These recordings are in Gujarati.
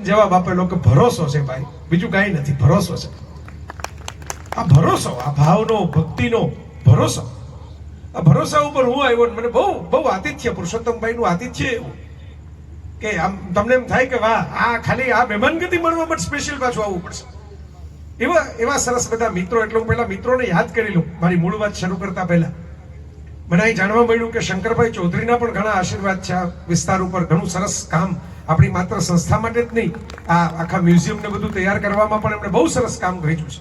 જવાબ આપેલો કે ભરોસો છે ભાઈ, બીજું કાંઈ નથી, ભરોસો છે. આ ભરોસો, આ ભાવનો, ભક્તિનો ભરોસો, આ ભરોસા ઉપર હું આવ્યો. મને બહુ બહુ આતિથ્ય, પુરુષોત્તમભાઈ નું આતિથ્ય એવું કે આમ તમને એમ થાય કે વાહ, આ ખાલી આ મહેમાનગતિ મળવા માટે સ્પેશિયલ પાછું આવવું પડશે. એવા એવા સરસ બધા મિત્રો. એટલે હું પહેલા મિત્રોને યાદ કરી લઉં મારી મૂળ વાત શરૂ કરતા પહેલા. મને અહીં જાણવા મળ્યું કે શંકરભાઈ ચૌધરીના પણ ઘણા આશીર્વાદ છે આ વિસ્તાર ઉપર. ઘણું સરસ કામ, આપણી માત્ર સંસ્થા માટે જ નહીં, આ આખા મ્યુઝિયમ ને બધું તૈયાર કરવામાં પણ એમણે બહુ સરસ કામ કર્યું છે.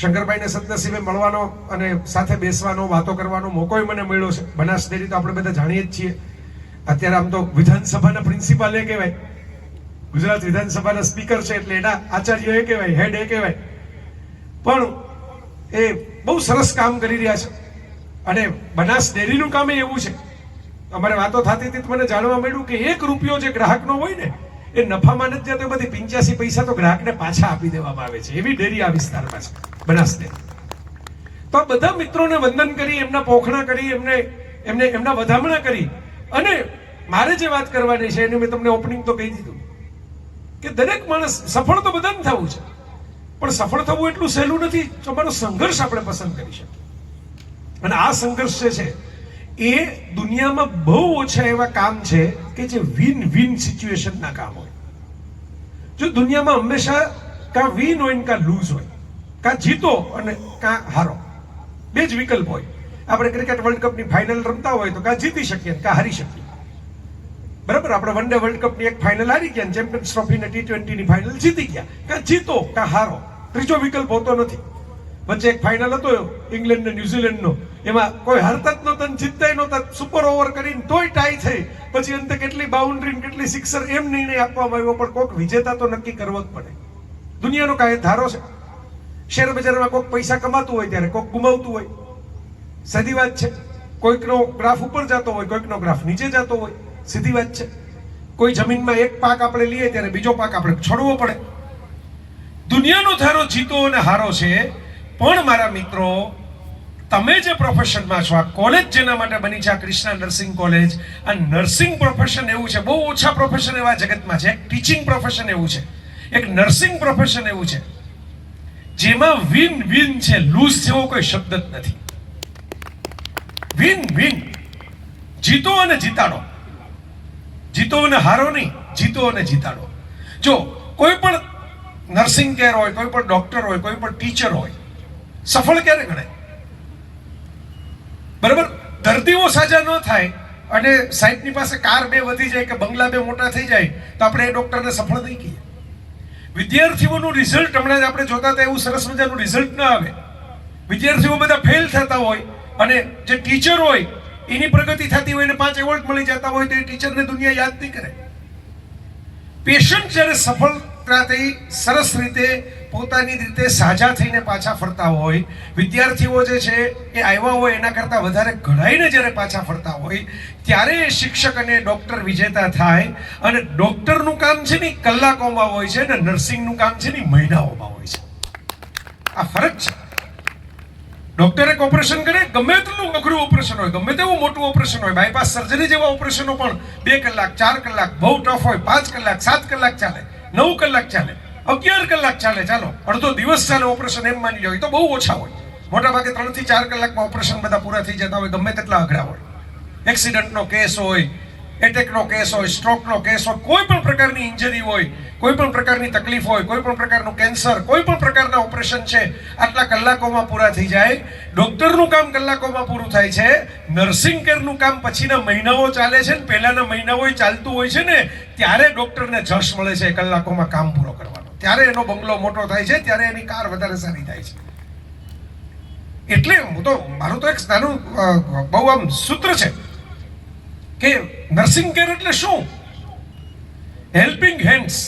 શંકરભાઈને સદનસીબે મળવાનો અને સાથે બેસવાનો, વાતો કરવાનો મોકોય મને મળ્યો છે. બનાસ ડેરી તો આપણે બધા જાણીએ જ છીએ. અત્યારે આમ તો વિધાનસભાના પ્રિન્સિપાલ એ કહેવાય, ગુજરાત વિધાનસભાના સ્પીકર છે, એટલે એના આચાર્ય એ કહેવાય, હેડ એ કહેવાય. પણ એ બહુ સરસ કામ કરી રહ્યા છે. અને બનાસ ડેરીનું કામ એવું છે, અમારે વાતો થતી હતી મને જાણવા મળ્યું કે 1 રૂપિયો જે ગ્રાહકનો હોય ને એ નફામાં નથી જતો, બધી 85 પૈસા તો ગ્રાહકને પાછા આપી દેવામાં આવે છે. એવી ડેરી આ વિસ્તારમાં છે, બનાસ ડેરી. તો આ બધા મિત્રોને વંદન કરી, એમના પોખણા કરી, એમને એમના વધામણા કરી. અને મારે જે વાત કરવાની છે એની મેં તમને ઓપનિંગ તો કહી દીધું કે દરેક માણસ સફળ તો બધાને થવું છે, પણ સફળ થવું એટલું સહેલું નથી. તમારો સંઘર્ષ આપણે પસંદ કરી શકીએ. અને આ સંઘર્ષ જે છે એ દુનિયામાં બહુ ઓછા એવા કામ છે કે જે વિન વિન સિચ્યુએશનના કામ હોય. જો દુનિયામાં હંમેશા કાં વિન હોય ને કાં લૂઝ હોય, કાં જીતો અને કાં હારો, બે જ વિકલ્પ હોય. આપણે ક્રિકેટ વર્લ્ડ કપની ફાઇનલ રમતા હોય તો કાં જીતી શકીએ કાં હારી શકીએ. બરાબર, આપણે વન ડે વર્લ્ડ કપની એક ફાઇનલ હારી ગયા, ચેમ્પિયન્સ ટ્રોફીની T20 ની ફાઇનલ જીતી ગયા. કાં જીતો કાં હારો, ત્રીજો વિકલ્પ હોતો નથી. વચ્ચે એક ફાઇનલ હતો ઇંગ્લેન્ડ ને ન્યુઝીલેન્ડનો, એમાં કોઈ હારતા જ નહોતા ને જીતતાય નહોતા. સુપર ઓવર કરીને તોય ટાઈ થઈ. પછી અંતે કેટલી બાઉન્ડ્રી કેટલી સિક્સર એમ નિર્ણય આપવામાં આવ્યો. પણ કોઈક વિજેતા તો નક્કી કરવો જ પડે. દુનિયાનો કાંઈ ધારો છે. શેર બજારમાં કોઈક પૈસા કમાતું હોય ત્યારે કોઈક ગુમાવતું હોય, સીધી વાત છે. કોઈકનો ગ્રાફ ઉપર જતો હોય, કોઈકનો ગ્રાફ નીચે જતો હોય, સીધી વાત છે. કોઈ જમીનમાં એક પાક આપણે લઈએ ત્યારે બીજો પાક આપણે છોડવો પડે. દુનિયાનો ધારો જીતો અને હારો છે. પણ મારા મિત્રો, તમે જે પ્રોફેશનમાં છો, આ કોલેજ જેના માટે બની છે, આ કૃષ્ણા નર્સિંગ કોલેજ, આ નર્સિંગ પ્રોફેશન એવું છે, બહુ ઓછા પ્રોફેશન એવા જગતમાં છે. એક ટીચિંગ પ્રોફેશન એવું છે, એક નર્સિંગ પ્રોફેશન એવું છે જેમાં વિન વિન છે. લૂઝ જેવો કોઈ શબ્દ જ નથી. વિન વિન, જીતો અને જીતાડો, જીતો અને હારો નહીં, જીતો અને જીતાડો. જો કોઈ પણ નર્સિંગ કેર હોય, કોઈ પણ ડોક્ટર હોય, કોઈ પણ ટીચર હોય, સફળ ક્યારે ગણાય? બરાબર, દર્દીઓ સાજા ન થાય અને સાહેબની પાસે કાર 2 વધી જાય કે બંગલા 2 મોટા થઈ જાય તો આપણે એ ડોક્ટરને સફળ નહીં કહીએ. વિદ્યાર્થીઓનું રિઝલ્ટ હમણાં જ આપણે જોતા હતા, એવું સરસ મજાનું રિઝલ્ટ ના આવે. વિદ્યાર્થીઓ બધા ફેલ થતા હોય અને જે ટીચર હોય એની પ્રગતિ થતી હોય, એને 5 એવોર્ડ મળી જતા હોય તો એ ટીચરને દુનિયા યાદ નહીં કરે. પેશન્ટ જ્યારે સફળતાથી સરસ રીતે પોતાની રીતે સાજા થઈને પાછા ફરતા હોય, વિદ્યાર્થીઓ જે છે એ આવ્યા હોય એના કરતાં વધારે ઘડાઈને જ્યારે પાછા ફરતા હોય, ત્યારે શિક્ષક અને ડોક્ટર વિજેતા થાય. અને ડોક્ટરનું કામ છે ને કલાકોમાં હોય છે ને નર્સિંગનું કામ છે ને મહિનાઓમાં હોય છે. આ ફરક છે. ડોક્ટર એક ઓપરેશન કરે, ગમે તેટલું અઘરું ઓપરેશન હોય, ગમે તેવું મોટું ઓપરેશન હોય, બાયપાસ સર્જરી જેવા ઓપરેશનો પણ 2 કલાક 4 કલાક, બહુ ટફ હોય 5 કલાક 7 કલાક ચાલે, 9 કલાક ચાલે, 11 કલાક ચાલે, ચાલો અડધો દિવસ ચાલે ઓપરેશન, એમ માની લો. તો બહુ ઓછા હોય. મોટા ભાગે 3 થી 4 કલાકમાં ઓપરેશન બધા પૂરા થઈ જતા હોય, ગમે તેટલા અઘરા હોય. એક્સિડન્ટનો કેસ હોય, એટેકનો કેસ હોય, સ્ટ્રોકનો કેસ હોય, કોઈ પણ પ્રકારની ઇન્જરી હોય, કોઈ પણ પ્રકારની તકલીફ હોય, કોઈ પણ પ્રકારનું કેન્સર, કોઈ પણ પ્રકારના ઓપરેશન છે, આટલા કલાકોમાં પૂરા થઈ જાય. ડોક્ટરનું કામ કલાકોમાં પૂરું થાય છે. નર્સિંગ કેરનું કામ પછીના મહિનાઓ ચાલે છે ને પહેલાના મહિનાઓ ચાલતું હોય છે ને, ત્યારે ડોક્ટરને જશ મળે છે કલાકોમાં કામ પૂરો કરવાનો. ત્યારે એનો બંગલો મોટો થાય છે, ત્યારે એની કાર વધારે સારી થાય છે. એટલે મારું તો એક નાનું બહુ આમ સૂત્ર છે કે નર્સિંગ કેર એટલે શું? હેલ્પિંગ હેન્ડ્સ,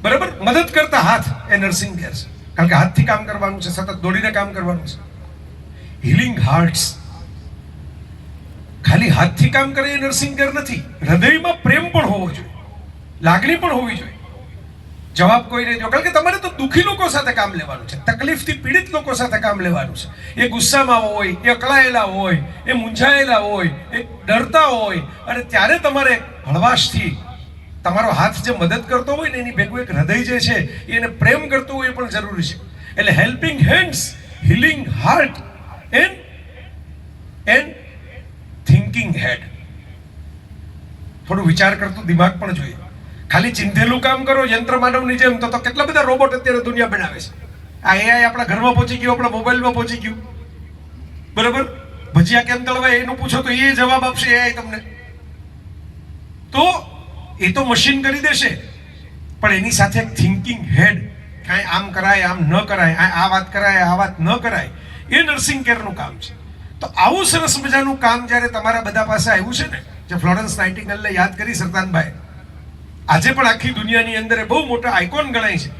બરાબર, મદદ કરતા હાથ, એ નર્સિંગ કેર છે. કારણ કે હાથથી કામ કરવાનું છે, સતત દોડીને કામ કરવાનું છે. હિલિંગ હાર્ટ્સ, ખાલી હાથથી કામ કરે એ નર્સિંગ કેર નથી. હૃદયમાં પ્રેમ પણ હોવો જોઈએ, લાગણી પણ હોવી જોઈએ. જવાબ કોઈ નહીં જો, કારણ કે તમારે તો દુઃખી લોકો સાથે કામ લેવાનું છે, તકલીફથી પીડિત લોકો સાથે કામ લેવાનું છે. એ ગુસ્સામાં હોય, એ અકળાયેલા હોય, એ મૂંઝાયેલા હોય, એ ડરતા હોય, અને ત્યારે તમારે હળવાશથી તમારો હાથ જે મદદ કરતો હોય ને એની ભેગું એક હૃદય જે છે એને પ્રેમ કરતું હોય એ પણ જરૂરી છે. એટલે helping hands, healing heart and thinking head. થોડું વિચાર કરતું દિમાગ પણ જોઈએ. ખાલી ચિંધેલું કામ કરો યંત્ર માનવની જેમ તો કેટલા બધા રોબોટ અત્યારે દુનિયા બનાવે છે. આ એઆઈ આપણા ઘરમાં પહોંચી ગયું, આપણા મોબાઈલમાં પહોંચી ગયું. બરાબર, ભજીયા કેમ તળવાય એનું પૂછો તો એ જવાબ આપશે એઆઈ તમને. તો એ તો મશીન કરી દેશે, પણ એની સાથે એક થિંકિંગ હેડ, કાંઈ આમ કરાય આમ ન કરાય, આ વાત કરાય આ વાત ન કરાય, એ નર્સિંગ કેરનું કામ છે. તો આવું સરસ મજાનું કામ જ્યારે તમારા બધા પાસે આવ્યું છે ને, જે ફ્લોરન્સ નાઇટિંગેલને યાદ કરી સરદાનભાઈ, આજે પણ આખી દુનિયાની અંદર એ બહુ મોટા આઇકોન ગણાય છે.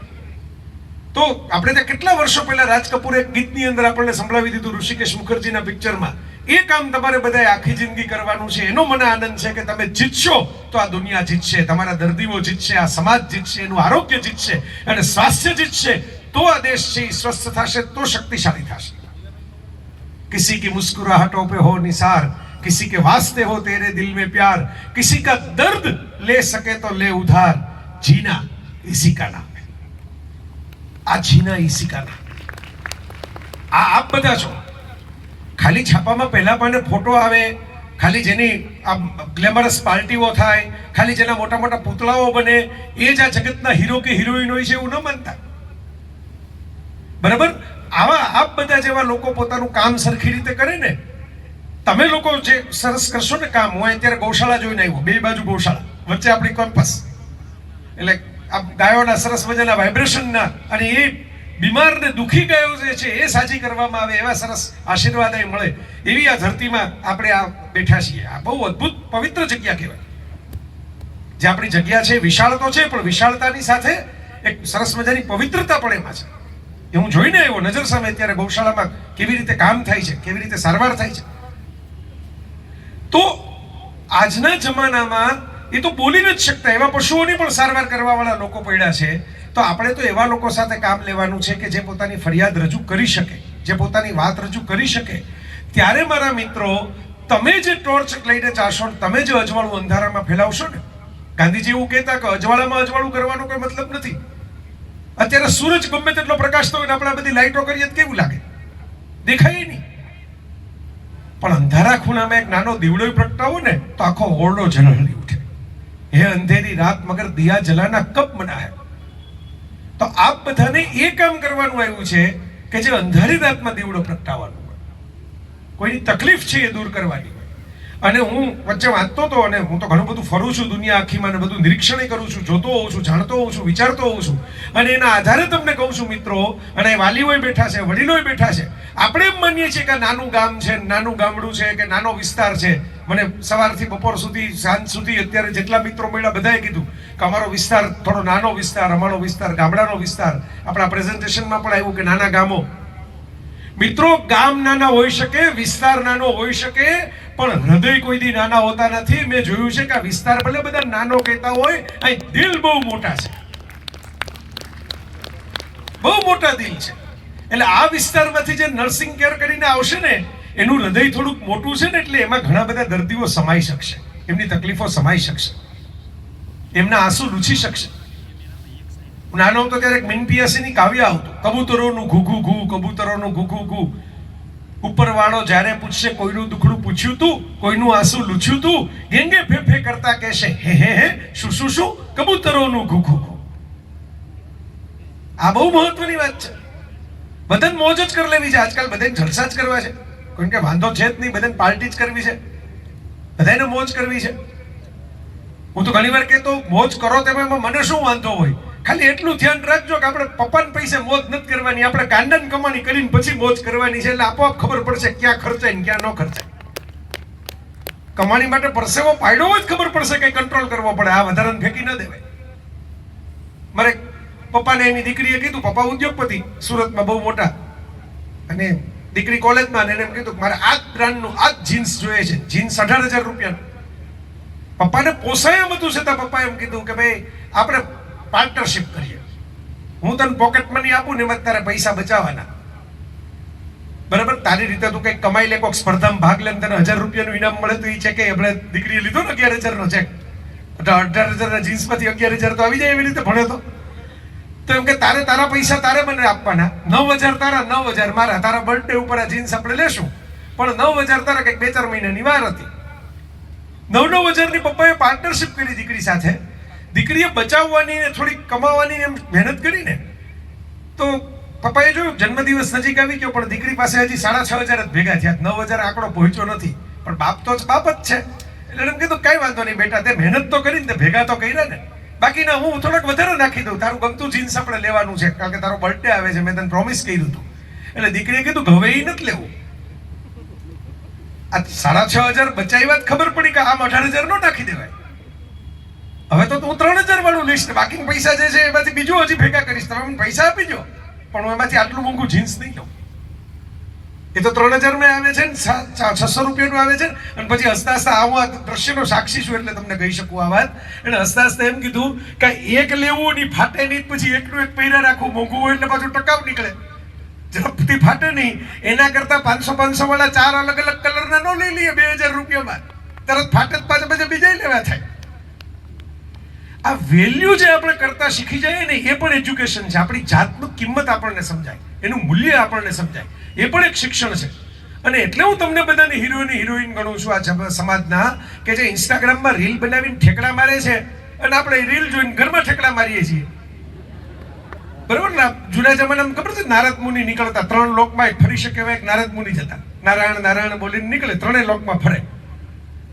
તો આપણે ત્યાં કેટલા વર્ષો પહેલા રાજ કપૂરે એક ગીતની અંદર આપણને સંભળાવી દીધું ઋષિકેશ મુખર્જીના પિક્ચરમાં. એ કામ તમારે બધાએ આખી જિંદગી કરવાનું છે. એનો મને આનંદ છે કે તમે જીતશો તો આ દુનિયા જીતશે, તમારા દર્દીઓ જીતશે, આ સમાજ જીતશે, એનું આરોગ્ય જીતશે, અને સ્વાસ્થ્ય જીતશે તો આ દેશ છે એ સ્વસ્થ થશે, તો શક્તિશાળી થશે. किसी की मुस्कुराहटों पे हो निसार, किसी के वास्ते हो तेरे दिल में प्यार, किसी का दर्द ले सके तो ले उधार, जीना इसी का नाम है. આ જીના इसी का नाम. આ આપ બધા છો. ખાલી છાપામાં પહેલા પાને ફોટો આવે, ખાલી જેની આ ગ્લેમરસ પાર્ટીઓ થાય, ખાલી જેના મોટા મોટા પૂતળાઓ બને, એ જ આ જગતના હીરો કે હિરોઈન હોય છે એવું ન માનતા. બરાબર, આવા આપ બધા જેવા લોકો પોતાનું કામ સરખી રીતે કરે ને, તમે લોકો જે સરસ કરશો ને કામ. હું અત્યારે ગૌશાળા જોઈને આવ્યો, બે બાજુ ગૌશાળા, વચ્ચે આપણી કેમ્પસ. એટલે આ ગાયોના સરસ મજાના વાઇબ્રેશનના, અને એ બીમાર ને દુખી ગાયો જે છે એ સાજી કરવામાં આવે, એવા સરસ આશીર્વાદ અહીં મળે, એવી આ ધરતીમાં આપણે આ બેઠા છીએ. આ બહુ અદ્ભુત પવિત્ર જગ્યા કહેવાય. જે આપણી જગ્યા છે વિશાળ તો છે, પણ વિશાળતાની સાથે એક સરસ મજાની પવિત્રતા પણ એમાં છે. એ હું જોઈને આવ્યો નજર સામે અત્યારે ગૌશાળામાં કેવી રીતે કામ થાય છે, કેવી રીતે સારવાર થાય છે. તો આજના જમાનામાં એ તો બોલી નથી શકતા એવા પશુઓની પણ સારવાર કરવા વાળા લોકો પડ્યા છે. તો આપણે તો એવા લોકો સાથે કામ લેવાનું છે કે જે પોતાની ફરિયાદ રજૂ કરી શકે, જે પોતાની વાત રજૂ કરી શકે. ત્યારે મારા મિત્રો, તમે જે ટોર્ચ લઈને ચાશો, તમે જે અજવાળું અંધારામાં ફેલાવશો ને, ગાંધીજી એવું કહેતા કે અજવાળામાં અજવાળું કરવાનો કોઈ મતલબ નથી. અત્યારે સૂરજ ગમે તેટલો પ્રકાશતો હોય ને આપણે બધી લાઈટો કરીએ તો કેવું લાગે? દેખાય નહીં. પણ અંધારા ખૂણામાં એક નાનો દીવડો પ્રગટાવો ને તો આખો ઓરડો ઝળહળી ઉઠે. હે અંધેરી રાત મગર દિયા જલાના કબ મના હે. તો આપ બધાને એ કામ કરવાનું આવ્યું છે કે જે અંધારી રાતમાં દીવડો પ્રગટાવવાનું હોય, કોઈની તકલીફ છે એ દૂર કરવાની હોય. અને હું વચ્ચે વાંચતો હતો, અને હું તો ઘણું બધું ફરું છું દુનિયા આખીમાં, ને બધું નિરીક્ષણ કરું છું, જોતો હોઉં છું, જાણતો હોઉં છું, વિચારતો હોઉં છું, અને એના આધારે તમને કહું છું મિત્રો. અને વાલીઓય બેઠા છે, વડીલોય બેઠા છે. આપણે એમ માનીએ છીએ કે નાનું ગામ છે, નાનું ગામડું છે, કે નાનો વિસ્તાર છે. મને સવારથી બપોર સુધી, સાંજ સુધી અત્યારે જેટલા મિત્રો મળ્યા બધાએ કીધું કે અમારો વિસ્તાર થોડો નાનો વિસ્તાર, અમારો વિસ્તાર ગામડાનો વિસ્તાર. આપણા પ્રેઝન્ટેશનમાં પણ આવ્યું કે નાના ગામો. મિત્રો, ગામ નાના હોઈ શકે, વિસ્તાર નાનો હોઈ શકે, પણ હૃદય કોઈ દી નાના હોતા નથી. મેં જોયું છે કે આ વિસ્તાર ભલે બધા નાનો કહેતા હોય, અહીં દિલ બહુ મોટા છે, બહુ મોટા દિલ છે. એટલે આ વિસ્તારમાંથી જે નર્સિંગ કેર કરીને આવશે ને, એનું હૃદય થોડુંક મોટું છે ને, એટલે એમાં ઘણા બધા દર્દીઓ સમાઈ શકશે, એમની તકલીફો સમાઈ શકશે, એમના આંસુ લૂછી શકશે. નાનો હતો ત્યારે એક મીન પિયાસીની કાવ્ય આવતું, કબૂતરોનું ઘૂઘુ ઘૂ, કબૂતરોનું ઘૂઘુ ઘૂ, ઉપરવાળો જ્યારે પૂછશે કોઈનું દુખડું પૂછ્યું તું, કોઈનું આંસુ લૂછ્યું તું, ગેંગે ફેફે કરતા કહેશે હે હે હે, શું શું શું, કબૂતરોનું ઘૂઘુ ઘૂ. આ બહુ મહત્વની વાત છે. બધાને મોજ જ કરી લેવી છે આજકાલ, બધાને જલસા જ કરવા છે, કોઈ કે વાંધો છે જ નહીં, બધાને પાર્ટી જ કરવી છે, બધાને મોજ કરવી છે. હું તો ઘણી વાર કહેતો, મોજ કરો તેમાં મને શું વાંધો હોય, ખાલી એટલું ધ્યાન રાખજો કે આપણે પપ્પાને પૈસે મોજ નથી કરવાની, આપણે કાંડાની કમાણી કરીને પછી મોજ કરવાની છે. એટલે આપોઆપ ખબર પડશે ક્યાં ખર્ચાય ને ક્યાં ન ખર્ચાય. કમાણી માટે પરસેવો પાડ્યો જ ખબર પડશે કે કંટ્રોલ કરવો પડે, આ વધારાને ફેંકી ન દેવાય. મારે પપ્પાને એની દીકરીએ કીધું, પપ્પા ઉદ્યોગપતિ સુરતમાં બહુ મોટા, અને દીકરી કોલેજમાં, એને એમ કીધું મારે આ જ બ્રાન્ડનું આ જ જીન્સ જોઈએ છે, જીન્સ 18,000 રૂપિયાનું. પપ્પાને પોસાય એમ હતું છતાં પપ્પા એમ કીધું કે ભાઈ આપણે પાર્ટનરશિપ કરીએ, હું તને પોકેટ મની આપું ને એમાં તારે પૈસા બચાવવાના. બરાબર, તારી રીતે તું કંઈક કમાઈ લે, કોઈક સ્પર્ધામાં ભાગ લે, તને 1,000 રૂપિયાનું ઇનામ મળે તો એ ચેક આપણે દીકરીએ લીધો ને 11,000 નો ચેક, 18,000 જીન્સમાંથી 11,000 તો આવી જાય એવી રીતે ભણ્યો તો એમ કે તારે તારા પૈસા તારે મને આપવાના, 9,000 તારા, 9,000 મારા. તારા બર્થડે ઉપર આ જીન્સ આપણે લેશું, પણ 9,000 તારા કંઈક 2-4 મહિનાની વાર હતી. 9,000 ની પપ્પાએ પાર્ટનરશિપ કરી દીકરી સાથે. દીકરીએ બચાવવાની ને થોડી કમાવાની એમ મહેનત કરીને તો પપ્પાએ જોયું જન્મદિવસ નજીક આવી ગયો, પણ દીકરી પાસે હજી 6,500 જ ભેગા થયા. 9,000 આંકડો પહોંચ્યો નથી, પણ બાપ તો બાપ જ છે. એટલે એમ કીધું કઈ વાંધો નહીં બેટા, તે મહેનત તો કરીને તે ભેગા તો કર્યા ને, બાકી ના હું થોડોક વધારે નાખી દઉં, તારું ગમતું જીન્સ આપણે લેવાનું છે કારણ કે તારો બર્થડે આવે છે, મેં તને પ્રોમિસ કર્યું હતું. એટલે દીકરીએ કીધું હવે એ નથી લેવું. આ 6,500 બચાવ્યા જ ખબર પડી કે આમ 18,000 નો નાખી દેવાય. હવે તો હું 3,000 વાળું લઈશ, બાકી પૈસા જે છે એમાંથી બીજું હજી ભેગા કરીશ. તમે મને પૈસા આપી દો, પણ હું એમાંથી આટલું મોંઘું જીન્સ નહીં લઉં. એ તો 3,000 માં આવે છે ને 600 રૂપિયાનું આવે છે. અને પછી હસતા હસતા હું આ દ્રશ્યનો સાક્ષી છું એટલે તમને કહી શકું આ વાત. અને હસતા હસતા એમ કીધું કે એક લેવું નહીં, ફાટે નહીં, પછી એકનું એક પહેરા રાખવું, મોંઘું હોય એટલે પાછું ટકાવ નીકળે, ઝડપથી ફાટે નહીં. એના કરતા 500 વાળા 4 અલગ અલગ કલરના નો લઈ લઈએ 2,000 રૂપિયામાં, તરત ફાટે પાછા પછી બીજા લેવા થાય. આ વેલ્યુ જે આપણે કરતા શીખી જાય ને એ પણ એજ્યુકેશન છે. આપણી જાતનું કિંમત આપણને સમજાય, એનું મૂલ્ય આપણને સમજાય, એ પણ એક શિક્ષણ છે. અને એટલે હું તમને બધાને હિરોઈન ગણું છું આ સમાજના, કે જે ઇન્સ્ટાગ્રામમાં રીલ બનાવીને ઠેકડા મારે છે અને આપણે રીલ જોઈને ઘરમાં ઠેકડા મારીએ છીએ. બરોબર ને? જૂના જમાનામાં ખબર છે નારદ મુનિ નીકળતા, 3 લોકમાં ફરી શકે એવા એક નારદ મુનિ જતા, નારાયણ નારાયણ બોલીને નીકળે, 3 લોકમાં ફરે.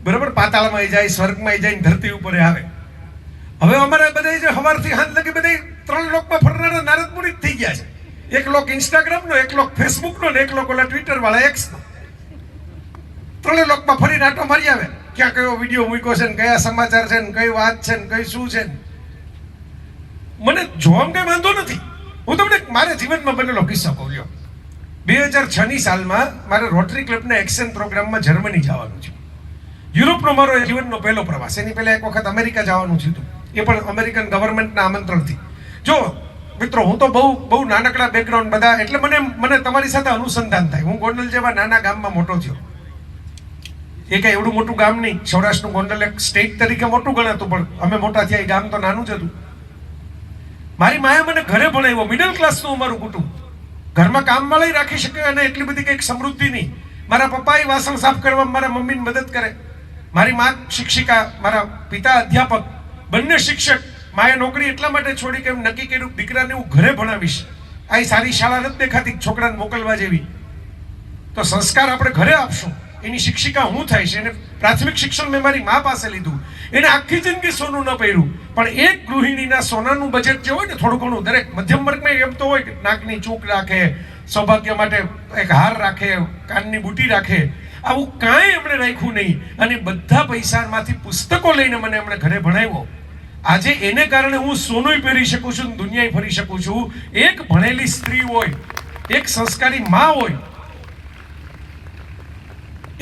બરોબર? પાતાળમાં જાય, સ્વર્ગમાં જાય, ધરતી ઉપર આવે. હવે અમારા બધા જે સવારથી હાથ લગી બધા 3 લોકમાં ફરનારા નારદ મુનિ જ થઈ ગયા છે. એક લોક ઇન્સ્ટાગ્રામ નો, એક લોક ફેસબુક નો, એક લોક ઓલા ટ્વિટર વાળા એક્સ નો. 3 લોકમાં ફરી નાટો મારી આવે, ક્યાં કયો વિડીયો મૂક્યો છે ને કયા સમાચાર છે ને કઈ વાત છે ને કઈ શું છે. મને જોવામાં કઈ વાંધો નથી. હું તમને મારા જીવનમાં બનેલો કિસ્સો કહું લ્યો. 2006 ની સાલમાં મારે રોટરી ક્લબના એક્શન પ્રોગ્રામમાં જર્મની જવાનું છે. યુરોપનો મારો જીવનનો પહેલો પ્રવાસ. એની પહેલા એક વખત અમેરિકા જવાનું થયું, એ પણ અમેરિકન ગવર્મેન્ટના આમંત્રણથી. જો મિત્રો, હું તો બહુ નાનકડા બેકગ્રાઉન્ડ બધા, એટલે મને તમારી સાથે અનુસંધાન થાય. હું ગોંડલ જેવા નાના ગામમાં મોટો થયો. એ કઈ એવડું મોટું ગામ નહીં, સૌરાષ્ટ્રનું ગોંડલ એક સ્ટેટ તરીકે મોટું ગણાતું, પણ અમે મોટા થયા એ ગામ તો નાનું જ હતું. મારી માએ મને ઘરે ભણાવ્યો, મિડલ ક્લાસનું અમારું કુટુંબ, ઘરમાં કામવાળા રાખી શકે અને એટલી બધી કંઈક સમૃદ્ધિ નહીં. મારા પપ્પાએ વાસણ સાફ કરવામાં મારા મમ્મીને મદદ કરે, મારી મા શિક્ષિકા, મારા પિતા અધ્યાપક, બંને શિક્ષક. માએ નોકરી એટલા માટે છોડી કે એમ નક્કી કર્યું દીકરાને હું ઘરે ભણાવીશ. આ સારી શાળા નથી દેખાતી છોકરાને મોકલવા જેવી, તો સંસ્કાર આપણે ઘરે આપશું. એની શિક્ષિકા હું થઈશ. એને પ્રાથમિક શિક્ષણ મેં મારી મા પાસે લીધું. એને આખી જિંદગી સોનું ન પહેર્યું, પણ એક ગૃહિણીના સોનાનું બજેટ જે હોય ને થોડું ઘણું, દરેક મધ્યમ વર્ગમાં એમ તો હોય કે નાકની ચૂક રાખે, સૌભાગ્ય માટે એક હાર રાખે, કાનની બુટી રાખે, આવું કાંઈ એમણે રાખ્યું નહીં. અને બધા પૈસામાંથી પુસ્તકો લઈને મને એમણે ઘરે ભણાવ્યો. આજે એને કારણે હું સોનું પહેરી શકું છું, દુનિયાએ ફરી શકું છું. એક ભણેલી સ્ત્રી હોય, એક સંસ્કારી માં હોય,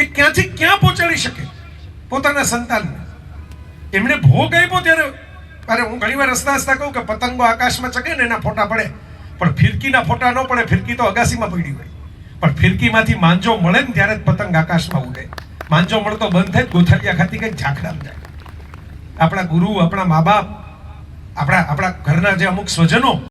એ ક્યાંથી ક્યાં પહોંચાડી શકે પોતાના સંતાનને. એમણે ભોગ આપ્યો ત્યારે, અરે હું ઘણી વાર હસતા હસતા કહું કે પતંગો આકાશમાં ચગે ને એના ફોટા પડે, પણ ફિરકીના ફોટા ન પડે. ફિરકી તો અગાસીમાં પડી હોય, પણ ફિરકીમાંથી માંજો મળે ને ત્યારે જ પતંગ આકાશમાં ઉડે. માંજો મળતો બંધ થાય, ગોથલિયા ખાતી કંઈક ઝાકડામાં જાય. આપણા ગુરુ, આપણા મા બાપ, આપણા ઘરના જે અમુક સ્વજનો